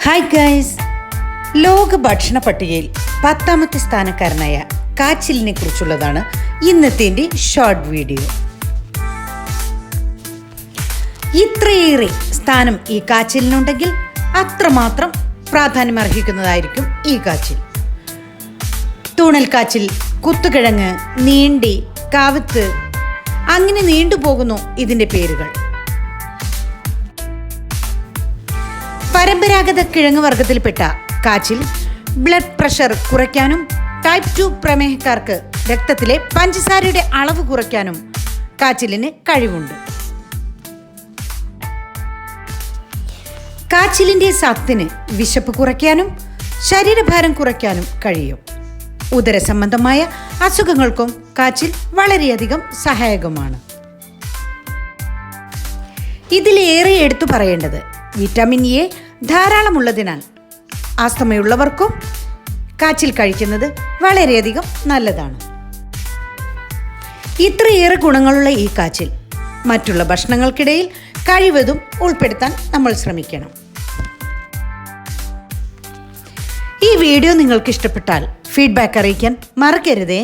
Hi guys, ലോക ഭക്ഷണ പട്ടികയിൽ 10ാമത്തെ സ്ഥാനക്കാരനായ കാച്ചിലിനെ കുറിച്ചുള്ളതാണ് ഇന്നത്തെ എൻ്റെ ഷോർട്ട് വീഡിയോ. ഇത്രയേറെ സ്ഥാനം ഈ കാച്ചിലിനുണ്ടെങ്കിൽ അത്രമാത്രം പ്രാധാന്യം അർഹിക്കുന്നതായിരിക്കും ഈ കാച്ചിൽ. തൂണൽ കാച്ചിൽ, കുത്തുകിഴങ്ങ്, നീണ്ടി, കാവത്ത്, അങ്ങനെ നീണ്ടുപോകുന്നു ഇതിൻ്റെ പേരുകൾ. പരമ്പരാഗത കിഴങ്ങ് വർഗത്തിൽപ്പെട്ട കാച്ചിൽ ബ്ലഡ് പ്രഷർ കുറയ്ക്കാനും ടൈപ്പ് 2 പ്രമേഹക്കാർക്ക് രക്തത്തിലെ പഞ്ചസാരയുടെ അളവ് കുറയ്ക്കാനും കാച്ചിലിന് കഴിവുണ്ട്. കാച്ചിലിൻ്റെ സത്തിന് വിശപ്പ് കുറയ്ക്കാനും ശരീരഭാരം കുറയ്ക്കാനും കഴിയും. ഉദരസംബന്ധമായ അസുഖങ്ങൾക്കും കാച്ചിൽ വളരെയധികം സഹായകമാണ്. ഇതിലേറെ എടുത്തു പറയേണ്ടത് വിറ്റാമിൻ എ ധാരാളമുള്ളതിനാൽ ആസ്തമയുള്ളവർക്കും കാച്ചിൽ കഴിക്കുന്നത് വളരെയധികം നല്ലതാണ്. ഇത്രയേറെ ഗുണങ്ങളുള്ള ഈ കാച്ചിൽ മറ്റുള്ള ഭക്ഷണങ്ങൾക്കിടയിൽ കഴിവതും ഉൾപ്പെടുത്താൻ നമ്മൾ ശ്രമിക്കണം. ഈ വീഡിയോ നിങ്ങൾക്ക് ഇഷ്ടപ്പെട്ടാൽ ഫീഡ്ബാക്ക് അറിയിക്കാൻ മറക്കരുതേ.